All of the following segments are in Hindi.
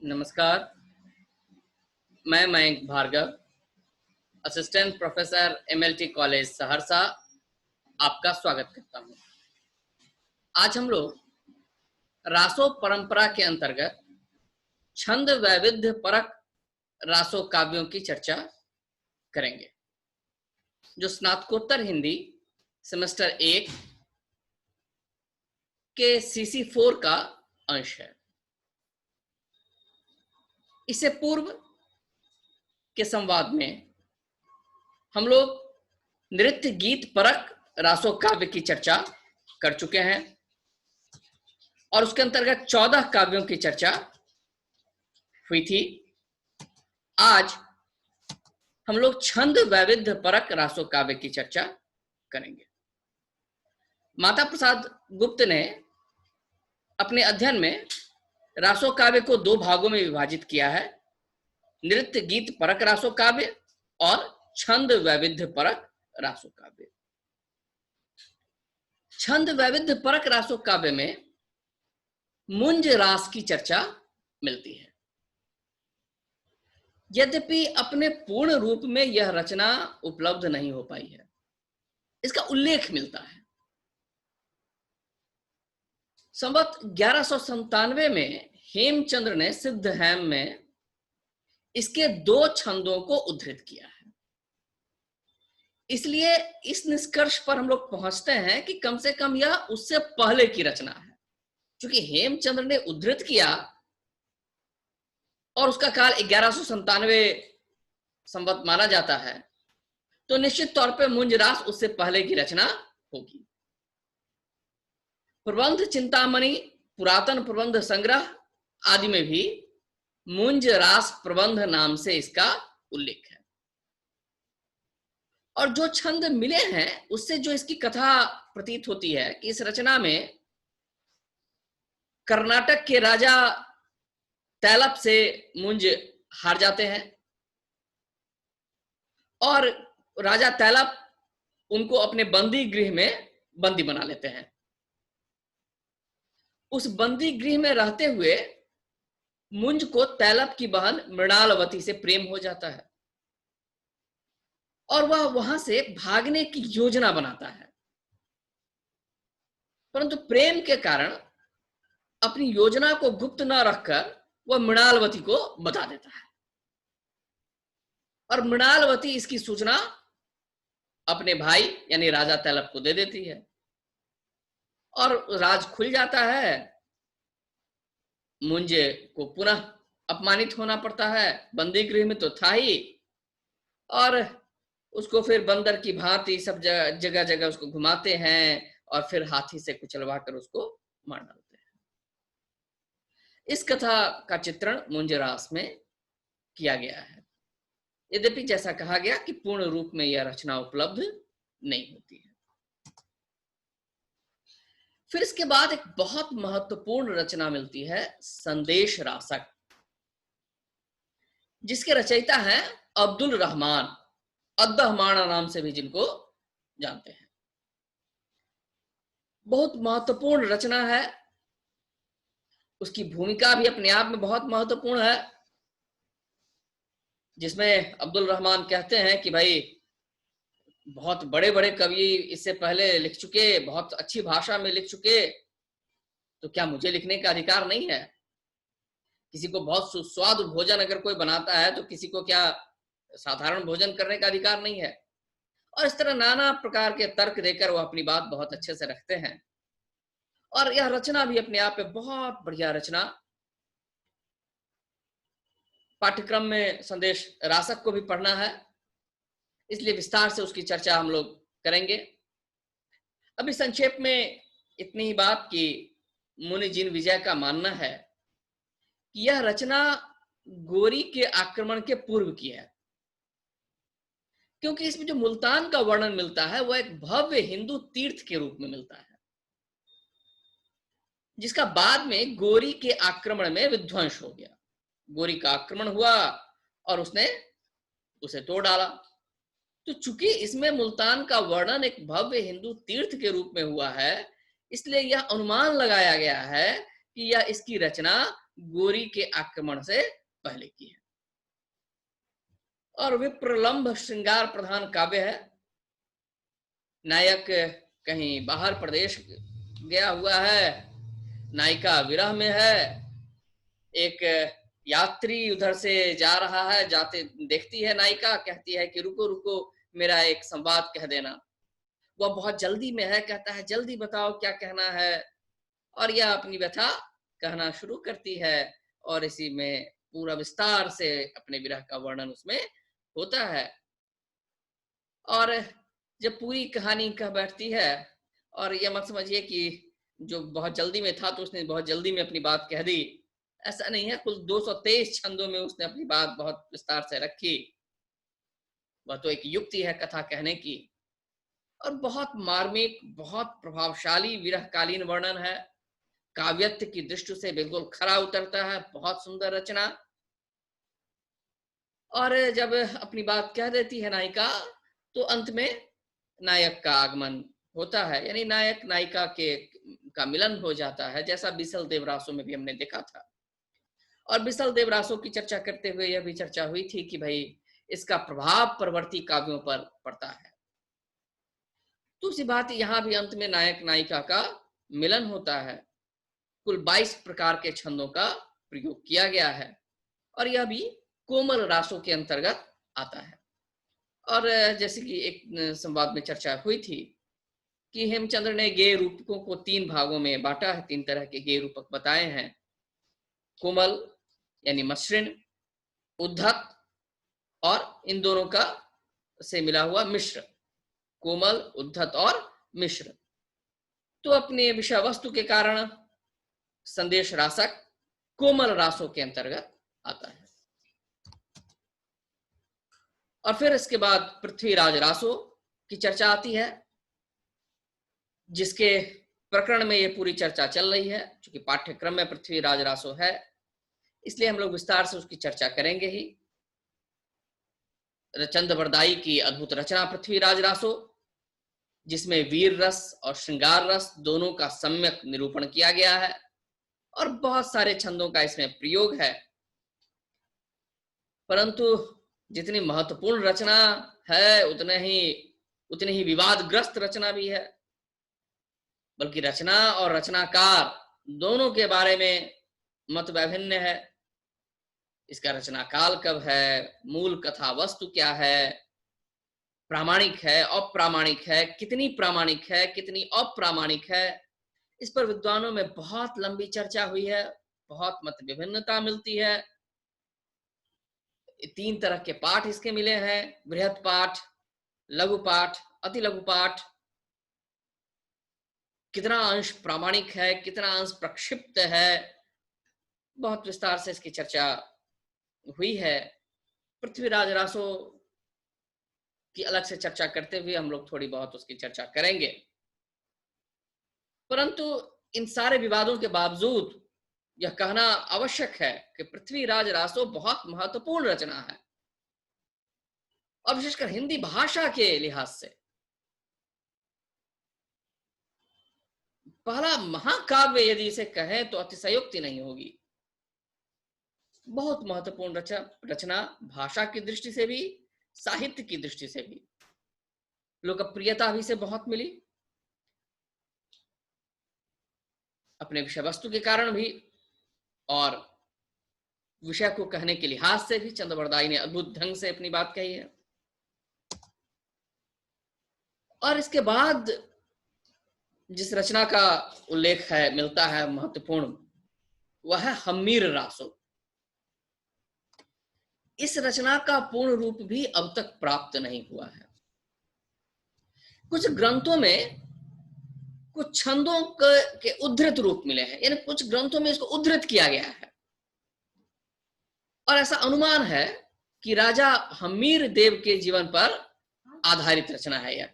नमस्कार, मैं Mayank Bhargav, assistant professor MLT college Saharsa, आपका स्वागत करता हूं। आज हम लोग रासो परंपरा के अंतर्गत छंद वैविध्य परक रासो काव्यों की चर्चा करेंगे, जो स्नातकोत्तर हिंदी सेमेस्टर 1 के CC4 का अंश है। इससे पूर्व के संवाद में हम लोग नृत्य गीत परक रासो काव्य की चर्चा कर चुके हैं और उसके अंतर्गत 14 काव्यों की चर्चा हुई थी। आज हम लोग छंद वैविध्य परक रासो काव्य की चर्चा करेंगे। माता प्रसाद गुप्त ने अपने अध्ययन में रासो काव्य को 2 भागों में विभाजित किया है, नृत्य गीत परक रासो काव्य और छंद वैविध्य परक रासो काव्य। छंद वैविध्य परक रासो काव्य में मुंज रास की चर्चा मिलती है। यद्यपि अपने पूर्ण रूप में यह रचना उपलब्ध नहीं हो पाई है, इसका उल्लेख मिलता है। संवत 1197 में हेमचंद्र ने सिद्धहैम में इसके 2 छंदों को उद्धृत किया है। इसलिए इस निष्कर्ष पर हम लोग पहुंचते हैं कि कम से कम यह उससे पहले की रचना है। क्योंकि हेमचंद्र ने उद्धृत किया और उसका काल 1197 संवत माना जाता है, तो निश्चित तौर पे मुंज रास उससे पहले की रचना होगी। प्रबंध चिंतामणि, पुरातन प्रबंध संग्रह आदि में भी मुंज रास प्रबंध नाम से इसका उल्लेख है। और जो छंद मिले हैं उससे जो इसकी कथा प्रतीत होती है कि इस रचना में कर्नाटक के राजा तैलप से मुंज हार जाते हैं और राजा तैलप उनको अपने बंदी गृह में बंदी बना लेते हैं। उस बंदी गृह में रहते हुए मुंज को तैलप की बहन मृणालवती से प्रेम हो जाता है और वह वहां से भागने की योजना बनाता है, परंतु प्रेम के कारण अपनी योजना को गुप्त न रखकर वह मृणालवती को बता देता है और मृणालवती इसकी सूचना अपने भाई यानी राजा तैलप को दे देती है और राज खुल जाता है। मुंजे को पुनः अपमानित होना पड़ता है, बंदी गृह में तो था ही, और उसको फिर बंदर की भांति सब जगह जगह उसको घुमाते हैं और फिर हाथी से कुचलवा कर उसको मार डालते हैं। इस कथा का चित्रण मुंज रास में किया गया है, यद्यपि जैसा कहा गया कि पूर्ण रूप में यह रचना उपलब्ध नहीं होती है। फिर इसके बाद एक बहुत महत्वपूर्ण रचना मिलती है, संदेश रासक, जिसके रचयिता हैं अब्दुल रहमान, अद्दहमाणा नाम से भी जिनको जानते हैं। बहुत महत्वपूर्ण रचना है, उसकी भूमिका भी अपने आप में बहुत महत्वपूर्ण है, जिसमें अब्दुल रहमान कहते हैं कि भाई बहुत बड़े बड़े कवि इससे पहले लिख चुके, बहुत अच्छी भाषा में लिख चुके, तो क्या मुझे लिखने का अधिकार नहीं है? किसी को बहुत सुस्वादु भोजन अगर कोई बनाता है तो किसी को क्या साधारण भोजन करने का अधिकार नहीं है? और इस तरह नाना प्रकार के तर्क देकर वो अपनी बात बहुत अच्छे से रखते हैं। और यह रचना भी अपने आप में बहुत बढ़िया रचना। पाठ्यक्रम में संदेश रासक को भी पढ़ना है, इसलिए विस्तार से उसकी चर्चा हम लोग करेंगे। अभी संक्षेप में इतनी ही बात कि मुनि जिन विजय का मानना है कि यह रचना गोरी के आक्रमण के पूर्व की है, क्योंकि इसमें जो मुल्तान का वर्णन मिलता है वह एक भव्य हिंदू तीर्थ के रूप में मिलता है, जिसका बाद में गोरी के आक्रमण में विध्वंस हो गया। गोरी का आक्रमण हुआ और उसने उसे तोड़ डाला। तो चूंकि इसमें मुल्तान का वर्णन एक भव्य हिंदू तीर्थ के रूप में हुआ है, इसलिए यह अनुमान लगाया गया है कि यह इसकी रचना गोरी के आक्रमण से पहले की है। और विप्रलंभ श्रृंगार प्रधान काव्य है। नायक कहीं बाहर प्रदेश गया हुआ है, नायिका विरह में है, एक यात्री उधर से जा रहा है, जाते देखती है नायिका, कहती है कि रुको रुको मेरा एक संवाद कह देना। वह बहुत जल्दी में है, कहता है जल्दी बताओ क्या कहना है, और यह अपनी व्यथा कहना शुरू करती है और इसी में पूरा विस्तार से अपने विरह का वर्णन उसमें होता है। और जब पूरी कहानी कह बैठती है, और यह मत समझिए कि जो बहुत जल्दी में था तो उसने बहुत जल्दी में अपनी बात कह दी, ऐसा नहीं है। कुल 223 छंदों में उसने अपनी बात बहुत विस्तार से रखी। वह तो एक युक्ति है कथा कहने की, और बहुत मार्मिक, बहुत प्रभावशाली विरहकालीन वर्णन है। काव्यत्व की दृष्टि से बिल्कुल खरा उतरता है, बहुत सुंदर रचना। और जब अपनी बात कह देती है नायिका, तो अंत में नायक का आगमन होता है, यानी नायक नायिका का मिलन हो जाता है, जैसा बिसल देवरासों में भी हमने देखा था। और बिसल देवरासों की चर्चा करते हुए यह भी चर्चा हुई थी कि भाई इसका प्रभाव परवर्ती काव्यों पर पड़ता है। दूसरी बात, यहां भी अंत में नायक नायिका का मिलन होता है। कुल 22 प्रकार के छंदों का प्रयोग किया गया है, और यह भी कोमल रासों के अंतर्गत आता है। और जैसे कि एक संवाद में चर्चा हुई थी कि हेमचंद्र ने गेय रूपकों को 3 भागों में बांटा है, 3 तरह के गेय रूपक बताए हैं। कोमल यानी मसृण, उद्धत और इन दोनों का से मिला हुआ मिश्र। कोमल, उद्धत और मिश्र। तो अपने विषय वस्तु के कारण संदेश रासक कोमल रासों के अंतर्गत आता है। और फिर इसके बाद पृथ्वीराज रासों की चर्चा आती है, जिसके प्रकरण में ये पूरी चर्चा चल रही है। क्योंकि पाठ्यक्रम में पृथ्वीराज रासों है, इसलिए हम लोग विस्तार से उसकी चर्चा करेंगे ही। चंद्रवरदाई की अद्भुत रचना पृथ्वीराज रासों, जिसमें वीर रस और श्रृंगार रस दोनों का सम्यक निरूपण किया गया है, और बहुत सारे छंदों का इसमें प्रयोग है। परंतु जितनी महत्वपूर्ण रचना है उतनी ही विवादग्रस्त रचना भी है। बल्कि रचना और रचनाकार दोनों के बारे में मत वैभिन्न है। इसका रचना काल कब है, मूल कथा वस्तु क्या है, प्रामाणिक है, अप्रामाणिक है, कितनी प्रामाणिक है, कितनी अप्रामाणिक है, इस पर विद्वानों में बहुत लंबी चर्चा हुई है, बहुत मत विभिन्नता मिलती है। 3 तरह के पाठ इसके मिले हैं, बृहत पाठ, लघु पाठ, अति लघु पाठ। कितना अंश प्रामाणिक है, कितना अंश प्रक्षिप्त है, बहुत विस्तार से इसकी चर्चा हुई है। पृथ्वीराज रासों की अलग से चर्चा करते हुए हम लोग थोड़ी बहुत उसकी चर्चा करेंगे। परंतु इन सारे विवादों के बावजूद यह कहना आवश्यक है कि पृथ्वीराज रासों बहुत महत्वपूर्ण रचना है, और विशेषकर हिंदी भाषा के लिहाज से पहला महाकाव्य यदि इसे कहें तो अतिशयोक्ति नहीं होगी। बहुत महत्वपूर्ण रचना, भाषा की दृष्टि से भी, साहित्य की दृष्टि से भी, लोकप्रियता भी से बहुत मिली, अपने विषय वस्तु के कारण भी, और विषय को कहने के लिहाज से भी चंद्रवरदाई ने अद्भुत ढंग से अपनी बात कही है। और इसके बाद जिस रचना का उल्लेख है मिलता है महत्वपूर्ण, वह है हम्मीर रासों। इस रचना का पूर्ण रूप भी अब तक प्राप्त नहीं हुआ है। कुछ ग्रंथों में कुछ छंदों के उद्धृत रूप मिले हैं, यानी कुछ ग्रंथों में इसको उद्धृत किया गया है, और ऐसा अनुमान है कि राजा हम्मीर देव के जीवन पर आधारित रचना है यह।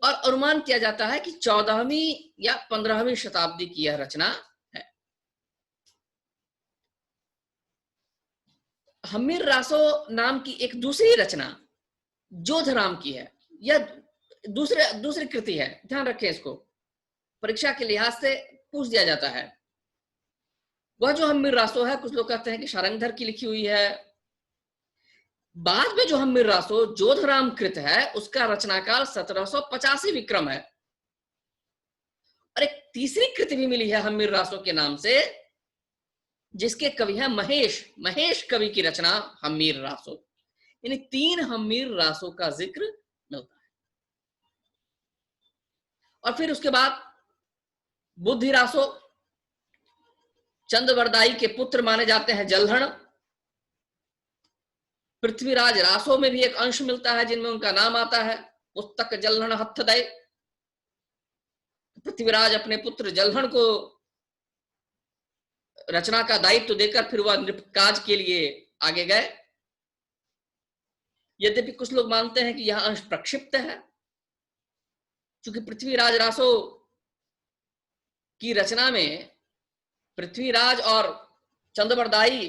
और अनुमान किया जाता है कि 14वीं या 15वीं शताब्दी की यह रचना है। हम्मीर रासों नाम की एक दूसरी रचना जोधराम की है। यह दूसरी कृति है, ध्यान रखें, इसको परीक्षा के लिहाज से पूछ दिया जाता है। वह जो हम्मीर रासो है, कुछ लोग कहते हैं कि शारंगधर की लिखी हुई है। बाद में जो हम्मीर रासो जोधराम कृत है, उसका रचनाकाल 1785 विक्रम है। और एक तीसरी कृति भी मिली है हम्मीर रासो के नाम से, जिसके कवि है महेश। महेश कवि की रचना हम्मीर रासो। यानी 3 हम्मीर रासो का जिक्र मिलता है। और फिर उसके बाद बुद्धि रासो, चंद्रवरदाई के पुत्र माने जाते हैं जल्हण। पृथ्वीराज रासो में भी एक अंश मिलता है जिनमें उनका नाम आता है, पुस्तक जल्हण हथदय। पृथ्वीराज अपने पुत्र जल्हण को रचना का दायित्व देकर फिर वह नृपकाज के लिए आगे गए। यद्यपि कुछ लोग मानते हैं कि यह अंश प्रक्षिप्त है, क्योंकि पृथ्वीराज रासो की रचना में पृथ्वीराज और चंद्रवरदाई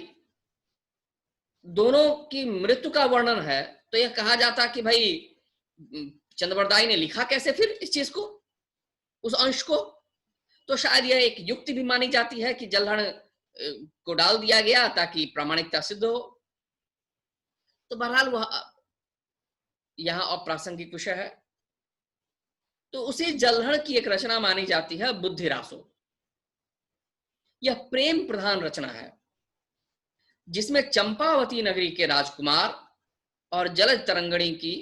दोनों की मृत्यु का वर्णन है। तो यह कहा जाता कि भाई चंद्रवरदाई ने लिखा कैसे फिर इस चीज को, उस अंश को। तो शायद यह एक युक्ति भी मानी जाती है कि जल्हण को डाल दिया गया ताकि प्रामाणिकता सिद्ध हो। तो बहरहाल वह यहां अप्रासंगिक विषय है। तो उसी जल्हण की एक रचना मानी जाती है बुद्धि रासो। यह प्रेम प्रधान रचना है, जिसमें चंपावती नगरी के राजकुमार और जलज तरंगणी की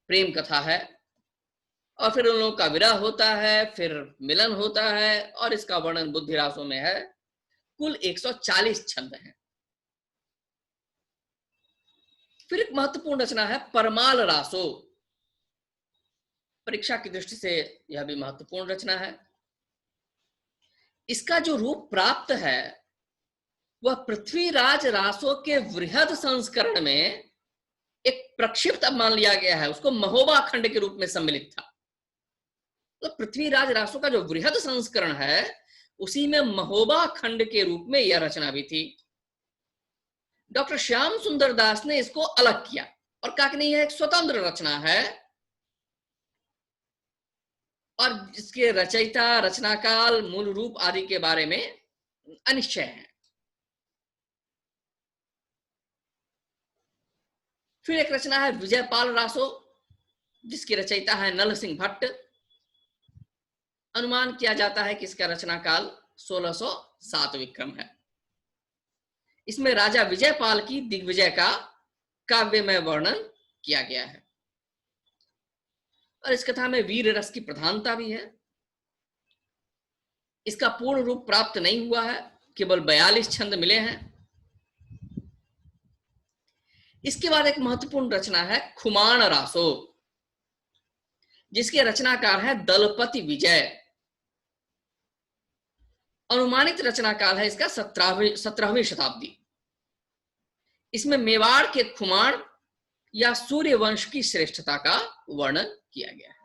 प्रेम कथा है, और फिर उन लोगों का विरह होता है, फिर मिलन होता है, और इसका वर्णन बुद्धि रासो में है। कुल 140 छंद हैं। फिर एक महत्वपूर्ण रचना है परमाल रासो। परीक्षा की दृष्टि से यह भी महत्वपूर्ण रचना है। इसका जो रूप प्राप्त है वह पृथ्वीराज रासो के वृहद संस्करण में एक प्रक्षिप्त अब मान लिया गया है, उसको महोबा खंड के रूप में सम्मिलित था। तो पृथ्वीराज रासो का जो वृहद संस्करण है उसी में महोबा खंड के रूप में यह रचना भी थी। डॉक्टर श्याम सुंदर दास ने इसको अलग किया और कहा कि नहीं, यह एक स्वतंत्र रचना है, और इसके रचयिता, रचनाकाल, मूल रूप आदि के बारे में अनिश्चय है। फिर एक रचना है विजयपाल रासो, जिसकी रचयिता है नल सिंह भट्ट। अनुमान किया जाता है कि इसका रचनाकाल 1607 विक्रम है। इसमें राजा विजयपाल की दिग्विजय का काव्यमय वर्णन किया गया है, और इस कथा में वीर रस की प्रधानता भी है। इसका पूर्ण रूप प्राप्त नहीं हुआ है, केवल 42 छंद मिले हैं। इसके बाद एक महत्वपूर्ण रचना है खुमान रासो, जिसके रचनाकार है दलपति विजय। अनुमानित रचनाकाल है इसका 17वीं शताब्दी। इसमें मेवाड़ के खुमान या सूर्य वंश की श्रेष्ठता का वर्णन किया गया है।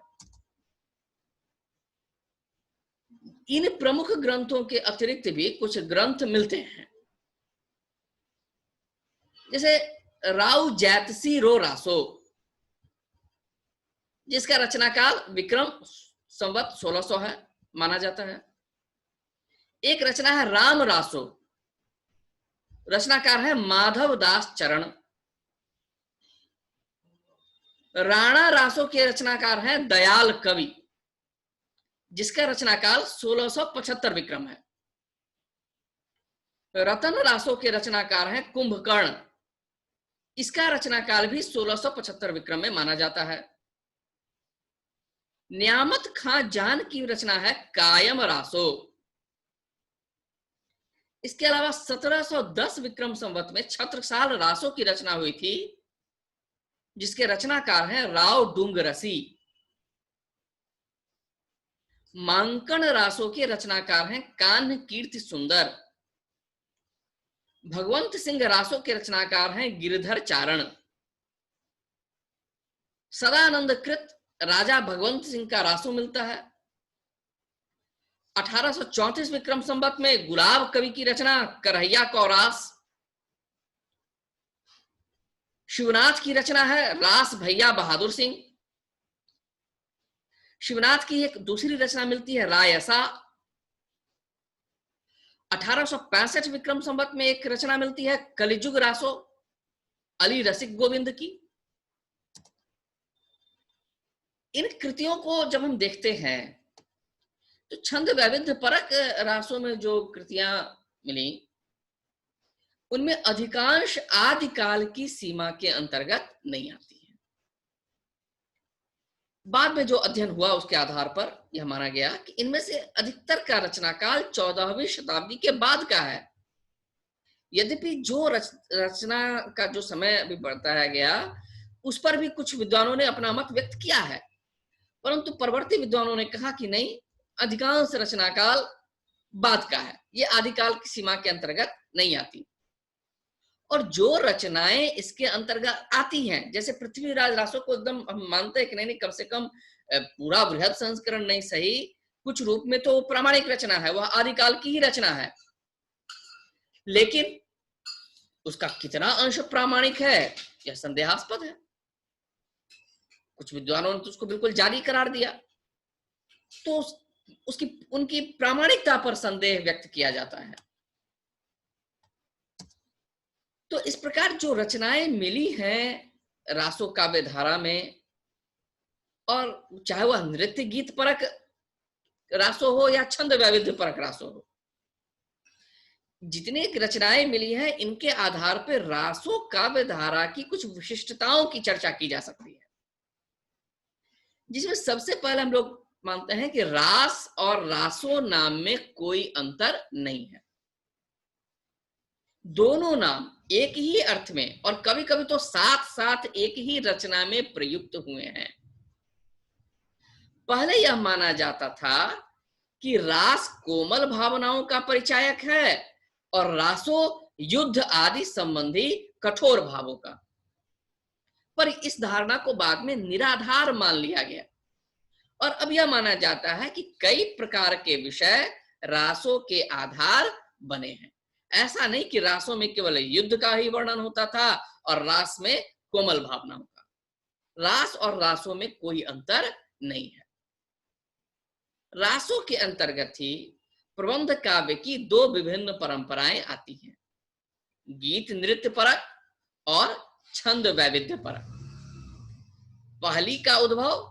इन प्रमुख ग्रंथों के अतिरिक्त भी कुछ ग्रंथ मिलते हैं, जैसे राव जैतसी रो रासो, जिसका रचनाकाल विक्रम संवत 1600 है माना जाता है। एक रचना है राम रासो, रचनाकार है माधव दास चरण। राणा रासो के रचनाकार हैं दयाल कवि, जिसका रचनाकाल 1675 विक्रम है। रतन रासो के रचनाकार हैं कुंभकर्ण, इसका रचनाकाल भी 1675 विक्रम में माना जाता है। न्यामत खां जान की रचना है कायम रासो। इसके अलावा 1710 विक्रम संवत में छत्रसाल रासो की रचना हुई थी, जिसके रचनाकार हैं राव डूंगरसी। मांकन रासो के रचनाकार हैं कान्ह कीर्ति सुंदर। भगवंत सिंह रासो के रचनाकार हैं गिरधर चारण। सदानंद कृत राजा भगवंत सिंह का रासो मिलता है। 1834 विक्रम संवत में गुलाब कवि की रचना करहैया कौरास। शिवनाथ की रचना है रास भैया बहादुर सिंह। शिवनाथ की एक दूसरी रचना मिलती है रायसा। 1865 विक्रम संवत में एक रचना मिलती है कलिजुग रासो अली रसिक गोविंद की। इन कृतियों को जब हम देखते हैं तो छंद वैविध्य परक रासों में जो कृतियां मिली उनमें अधिकांश आदिकाल की सीमा के अंतर्गत नहीं आती है। बाद में जो अध्ययन हुआ उसके आधार पर यह माना गया कि इनमें से अधिकतर का रचनाकाल 14वीं शताब्दी के बाद का है। यद्यपि जो रचना का जो समय अभी बढ़ता है गया उस पर भी कुछ विद्वानों ने अपना मत व्यक्त किया है, परंतु परवर्ती विद्वानों ने कहा कि नहीं, अधिकांश रचनाकाल बाद का है, ये आदिकाल की सीमा के अंतर्गत नहीं आती। और जो रचनाएं इसके अंतर्गत आती हैं, जैसे पृथ्वीराज रासो को एकदम हम मानते हैं कि नहीं कम से कम पूरा बृहद संस्करण नहीं सही, कुछ रूप में तो प्रामाणिक रचना है, वह आदिकाल की ही रचना है, लेकिन उसका कितना अंश प्रामाणिक है यह संदेहास्पद है। कुछ विद्वानों ने तो उसको बिल्कुल जारी करार दिया, तो उसकी उनकी प्रामाणिकता पर संदेह व्यक्त किया जाता है। तो इस प्रकार जो रचनाएं मिली हैं रासो काव्य धारा में, और चाहे वह नृत्य गीत परक रासो हो या छंद वैविध्य परक रासो हो, जितनी रचनाएं मिली हैं इनके आधार पर रासो काव्य धारा की कुछ विशिष्टताओं की चर्चा की जा सकती है, जिसमें सबसे पहले हम लोग मानते हैं कि रास और रासो नाम में कोई अंतर नहीं है। दोनों नाम एक ही अर्थ में और कभी कभी तो साथ साथ एक ही रचना में प्रयुक्त हुए हैं। पहले यह माना जाता था कि रास कोमल भावनाओं का परिचायक है और रासो युद्ध आदि संबंधी कठोर भावों का, पर इस धारणा को बाद में निराधार मान लिया गया और अब यह माना जाता है कि कई प्रकार के विषय रासों के आधार बने हैं। ऐसा नहीं कि रासों में केवल युद्ध का ही वर्णन होता था और रास में कोमल भावनाओं का। रास और रासों में कोई अंतर नहीं है। रासों के अंतर्गत ही प्रबंध काव्य की दो विभिन्न परंपराएं आती हैं, गीत नृत्य परक और छंद वैविध्य परक। पहली का उद्भव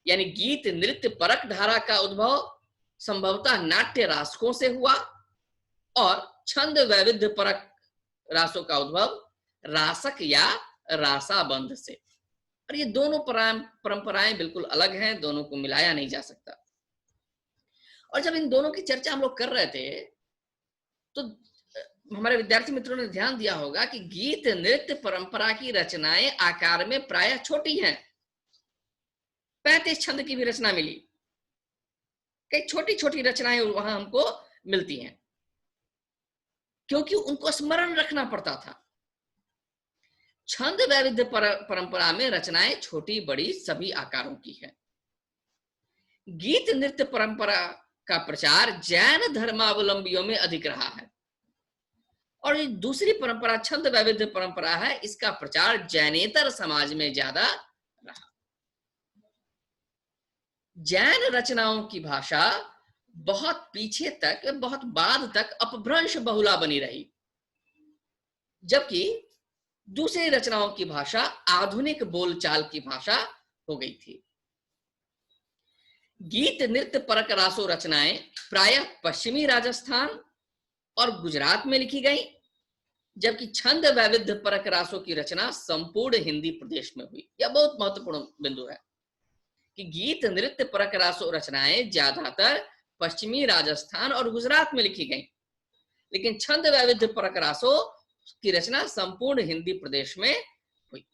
यानी गीत नृत्य परक धारा का उद्भव संभवतः नाट्य रासकों से हुआ और छंद वैविध्य परक रासों का उद्भव रासक या रासाबंध से। और ये दोनों परंपराएं बिल्कुल अलग हैं, दोनों को मिलाया नहीं जा सकता। और जब इन दोनों की चर्चा हम लोग कर रहे थे तो हमारे विद्यार्थी मित्रों ने ध्यान दिया होगा कि गीत नृत्य परंपरा की रचनाएं आकार में प्रायः छोटी हैं। 35 छंद की भी रचना मिली, कई छोटी छोटी रचनाएं वहां हमको मिलती हैं, क्योंकि उनको स्मरण रखना पड़ता था। छंद वैविध्य परंपरा में रचनाएं छोटी बड़ी सभी आकारों की है। गीत नृत्य परंपरा का प्रचार जैन धर्मावलंबियों में अधिक रहा है और दूसरी परंपरा छंद वैविध्य परंपरा है, इसका प्रचार जैनेतर समाज में ज्यादा रहा। जैन रचनाओं की भाषा बहुत पीछे तक, बहुत बाद तक अपभ्रंश बहुला बनी रही, जबकि दूसरी रचनाओं की भाषा आधुनिक बोलचाल की भाषा हो गई थी। गीत नृत्य परक रासो रचनाएं प्रायः पश्चिमी राजस्थान और गुजरात में लिखी गई, जबकि छंद वैविध्य परक रासों की रचना संपूर्ण हिंदी प्रदेश में हुई। यह बहुत महत्वपूर्ण बिंदु है कि गीत नृत्य परक रासो रचनाएं ज्यादातर पश्चिमी राजस्थान और गुजरात में लिखी गई, लेकिन छंद वैविध्य परक रासो की रचना संपूर्ण हिंदी प्रदेश में हुई।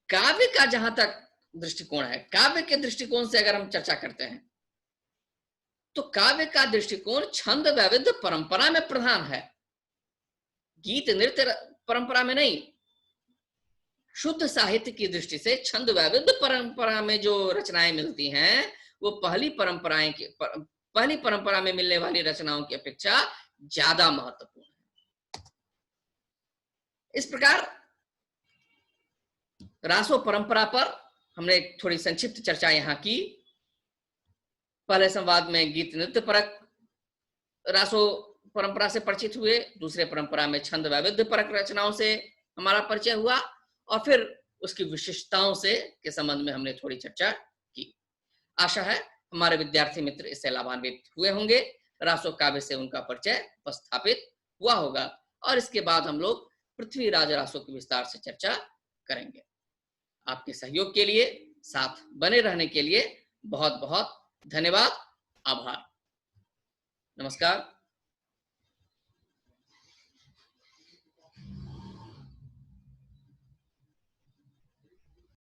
काव्य का जहां तक दृष्टिकोण है, काव्य के दृष्टिकोण से अगर हम चर्चा करते हैं तो काव्य का दृष्टिकोण छंद वैविध्य परंपरा में प्रधान है, गीत नृत्य परंपरा में नहीं। शुद्ध साहित्य की दृष्टि से छंद वैविध्य परंपरा में जो रचनाएं मिलती हैं वो पहली परंपरा में मिलने वाली रचनाओं की अपेक्षा ज्यादा महत्वपूर्ण है। इस प्रकार रासो परंपरा पर हमने थोड़ी संक्षिप्त चर्चा यहां की। पहले संवाद में गीत नृत्य परक रासो परंपरा से परिचित हुए, दूसरे परंपरा में छंद वैविध्य परक रचनाओं से हमारा परिचय हुआ, और फिर उसकी विशिष्टताओं से के संबंध में हमने थोड़ी चर्चा की। आशा है हमारे विद्यार्थी मित्र इससे लाभान्वित हुए होंगे, रासो काव्य से उनका परिचय उपस्थापित हुआ होगा, और इसके बाद हम लोग पृथ्वीराज रासो की विस्तार से चर्चा करेंगे। आपके सहयोग के लिए, साथ बने रहने के लिए बहुत बहुत धन्यवाद, आभार, नमस्कार।